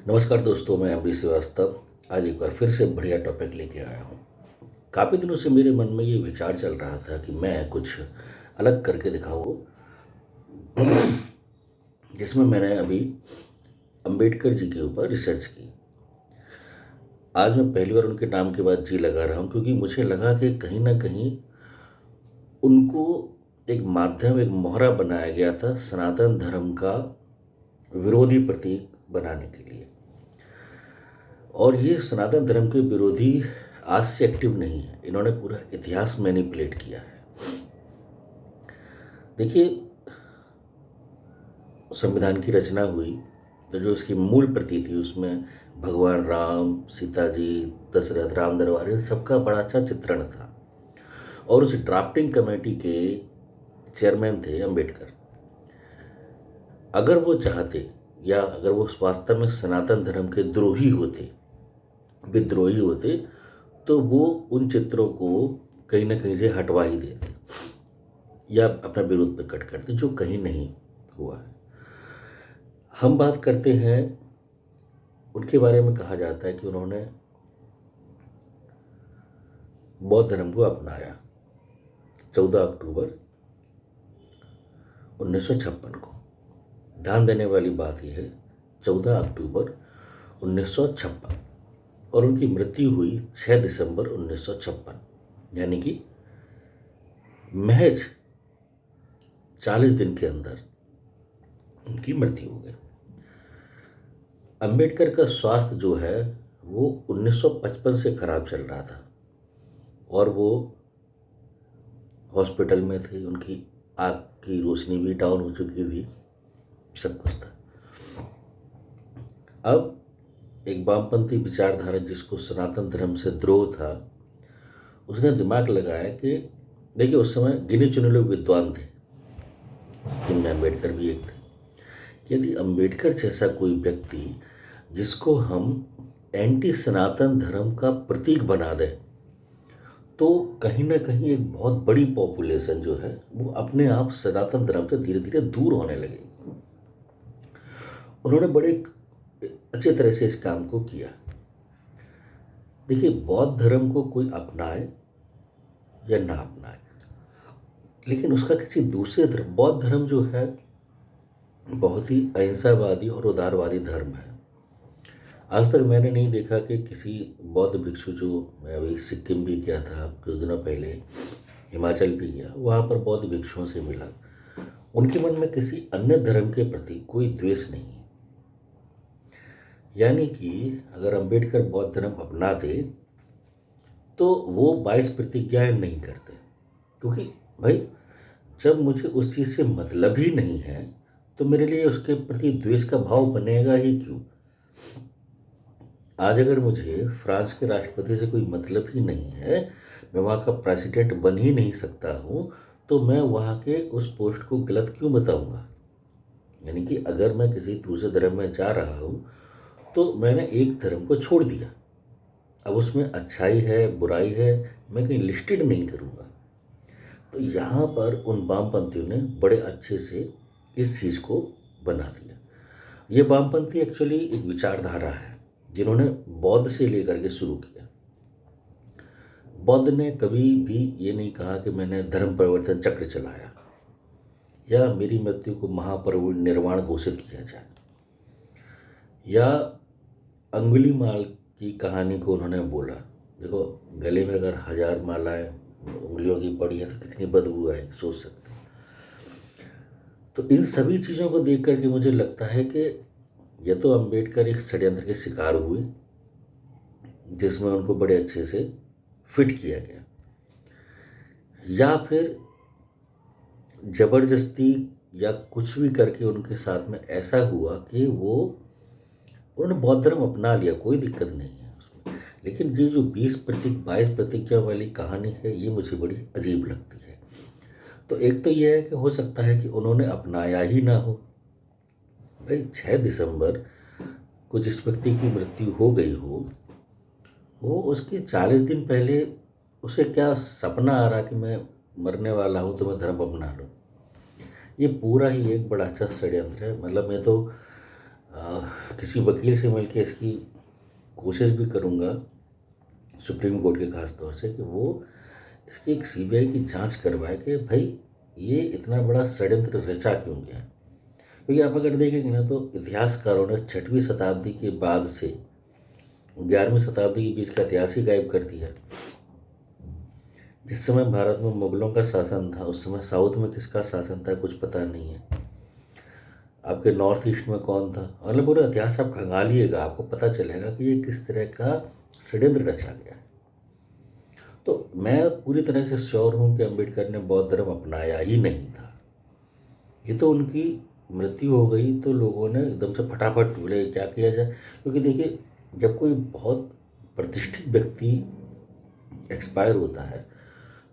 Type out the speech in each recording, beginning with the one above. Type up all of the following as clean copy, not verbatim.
नमस्कार दोस्तों, मैं अमरीश श्रीवास्तव आज एक बार फिर से बढ़िया टॉपिक लेके आया हूँ। काफ़ी दिनों से मेरे मन में ये विचार चल रहा था कि मैं कुछ अलग करके दिखाऊँ, जिसमें मैंने अभी अंबेडकर जी के ऊपर रिसर्च की। आज मैं पहली बार उनके नाम के बाद जी लगा रहा हूँ, क्योंकि मुझे लगा कि कहीं ना कहीं उनको एक माध्यम, एक मोहरा बनाया गया था सनातन धर्म का विरोधी प्रतीक बनाने के लिए। और ये सनातन धर्म के विरोधी आज से एक्टिव नहीं है, इन्होंने पूरा इतिहास मैनिपुलेट किया है। देखिए, संविधान की रचना हुई तो जो उसकी मूल प्रति थी उसमें भगवान राम, सीता जी, दशरथ, राम दरबार, इन सबका बड़ा अच्छा चित्रण था। और उस ड्राफ्टिंग कमेटी के चेयरमैन थे अंबेडकर। अगर वो चाहते, या अगर वो वास्तव में सनातन धर्म के द्रोही होते, विद्रोही होते, तो वो उन चित्रों को कहीं ना कहीं से हटवा ही देते या अपना विरोध प्रकट करते, जो कहीं नहीं हुआ है। हम बात करते हैं उनके बारे में। कहा जाता है कि उन्होंने बौद्ध धर्म को अपनाया 14 अक्टूबर 1956 को। ध्यान देने वाली बात यह है, 14 अक्टूबर 1956, और उनकी मृत्यु हुई 6 दिसंबर 1956, यानी कि महज 40 दिन के अंदर उनकी मृत्यु हो गई। अंबेडकर का स्वास्थ्य जो है वो 1955 से खराब चल रहा था और वो हॉस्पिटल में थे। उनकी आँख की रोशनी भी डाउन हो चुकी थी, सब कुछ था। अब एक वामपंथी विचारधारा जिसको सनातन धर्म से द्रोह था, उसने दिमाग लगाया कि देखिए, उस समय गिने चुने लोग विद्वान थे, जिनमें अंबेडकर भी एक थे। यदि अंबेडकर जैसा कोई व्यक्ति जिसको हम एंटी सनातन धर्म का प्रतीक बना दें, तो कहीं ना कहीं एक बहुत बड़ी पॉपुलेशन जो है वो अपने आप सनातन धर्म से धीरे धीरे दूर होने लगेगी। उन्होंने बड़े अच्छे तरह से इस काम को किया। देखिए, बौद्ध धर्म को कोई अपनाए या ना अपनाए, लेकिन उसका किसी दूसरे धर्म, बौद्ध धर्म जो है बहुत ही अहिंसावादी और उदारवादी धर्म है। आज तक मैंने नहीं देखा कि किसी बौद्ध भिक्षु, जो मैं अभी सिक्किम भी गया था कुछ दिनों पहले, हिमाचल भी गया, वहाँ पर बौद्ध भिक्षुओं से मिला, उनके मन में किसी अन्य धर्म के प्रति कोई द्वेष नहीं है। यानी कि अगर अंबेडकर बौद्ध धर्म अपनाते तो वो 22 प्रतिज्ञाएं नहीं करते, क्योंकि भाई, जब मुझे उस चीज़ से मतलब ही नहीं है तो मेरे लिए उसके प्रति द्वेष का भाव बनेगा ही क्यों। आज अगर मुझे फ्रांस के राष्ट्रपति से कोई मतलब ही नहीं है, मैं वहाँ का प्रेसिडेंट बन ही नहीं सकता हूँ, तो मैं वहाँ के उस पोस्ट को गलत क्यों बताऊँगा। यानी कि अगर मैं किसी दूसरे धर्म में जा रहा हूँ तो मैंने एक धर्म को छोड़ दिया, अब उसमें अच्छाई है बुराई है मैं कहीं लिस्टेड नहीं करूँगा। तो यहाँ पर उन वामपंथियों ने बड़े अच्छे से इस चीज़ को बना दिया। ये वामपंथी एक्चुअली एक विचारधारा है जिन्होंने बौद्ध से लेकर के शुरू किया। बौद्ध ने कभी भी ये नहीं कहा कि मैंने धर्म परिवर्तन चक्र चलाया या मेरी मृत्यु को महापरिनिर्वाण घोषित किया जाए, या अंगुलीमाल की कहानी को उन्होंने बोला। देखो, गले में अगर 1000 मालाएं उंगलियों की पड़ी है तो कितनी बदबू आए, सोच सकते हैं। तो इन सभी चीज़ों को देख करके मुझे लगता है कि यह तो अंबेडकर एक षड्यंत्र के शिकार हुए, जिसमें उनको बड़े अच्छे से फिट किया गया, या फिर जबरदस्ती या कुछ भी करके उनके साथ में ऐसा हुआ कि वो उन्होंने बौद्ध धर्म अपना लिया, कोई दिक्कत नहीं है उसमें। लेकिन ये जो 22 प्रतिज्ञा वाली कहानी है, ये मुझे बड़ी अजीब लगती है। तो एक तो यह है कि हो सकता है कि उन्होंने अपनाया ही ना हो। भाई, 6 दिसंबर को जिस व्यक्ति की मृत्यु हो गई हो, वो उसके 40 दिन पहले उसे क्या सपना आ रहा कि मैं मरने वाला हूँ तो मैं धर्म अपना लूँ। ये पूरा ही एक बड़ा अच्छा षड्यंत्र है। मतलब मैं तो किसी वकील से मिलकर इसकी कोशिश भी करूँगा, सुप्रीम कोर्ट के खास तौर से, कि वो इसकी एक सीबीआई की जांच करवाए कि भाई ये इतना बड़ा षड्यंत्र रचा क्यों गया। क्योंकि आप अगर देखेंगे ना तो इतिहासकारों ने 6वीं शताब्दी के बाद से 11वीं शताब्दी के बीच का इतिहास ही गायब कर दिया। जिस समय भारत में मुगलों का शासन था उस समय साउथ में किसका शासन था कुछ पता नहीं है। आपके नॉर्थ ईस्ट में कौन था, मतलब पूरा इतिहास आप खंगालिएगा, आपको पता चलेगा कि ये किस तरह का षड्यंत्र रचा गया है। तो मैं पूरी तरह से श्योर हूँ कि अम्बेडकर ने बौद्ध धर्म अपनाया ही नहीं था। ये तो उनकी मृत्यु हो गई तो लोगों ने एकदम से फटाफट बोले क्या किया जाए। क्योंकि देखिए, जब कोई बहुत प्रतिष्ठित व्यक्ति एक्सपायर होता है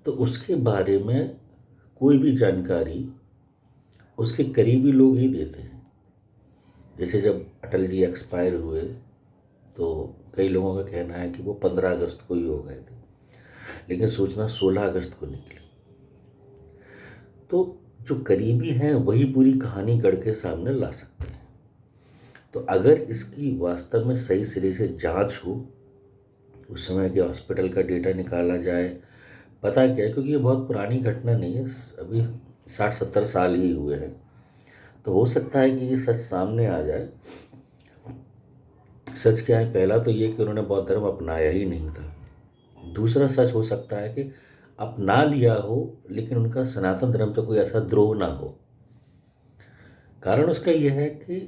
तो उसके बारे में कोई भी जानकारी उसके करीबी लोग ही देते हैं। जैसे जब अटल जी एक्सपायर हुए तो कई लोगों का कहना है कि वो 15 अगस्त को ही हो गए थे, लेकिन सूचना 16 अगस्त को निकली। तो जो करीबी हैं वही पूरी कहानी गढ़ के सामने ला सकते हैं। तो अगर इसकी वास्तव में सही सिरे से जांच हो, उस समय के हॉस्पिटल का डेटा निकाला जाए, पता क्या है, क्योंकि ये बहुत पुरानी घटना नहीं है, अभी 60-70 साल ही हुए हैं, तो हो सकता है कि ये सच सामने आ जाए। सच क्या है, पहला तो ये कि उन्होंने बौद्ध धर्म अपनाया ही नहीं था। दूसरा सच हो सकता है कि अपना लिया हो लेकिन उनका सनातन धर्म से कोई ऐसा द्रोह ना हो। कारण उसका यह है कि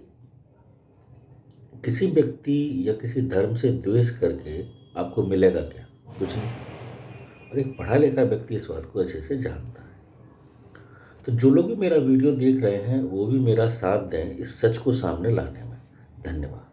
किसी व्यक्ति या किसी धर्म से द्वेष करके आपको मिलेगा क्या, कुछ नहीं। और एक पढ़ा लिखा व्यक्ति इस बात को अच्छे से जानता है। तो जो लोग भी मेरा वीडियो देख रहे हैं वो भी मेरा साथ दें इस सच को सामने लाने में। धन्यवाद।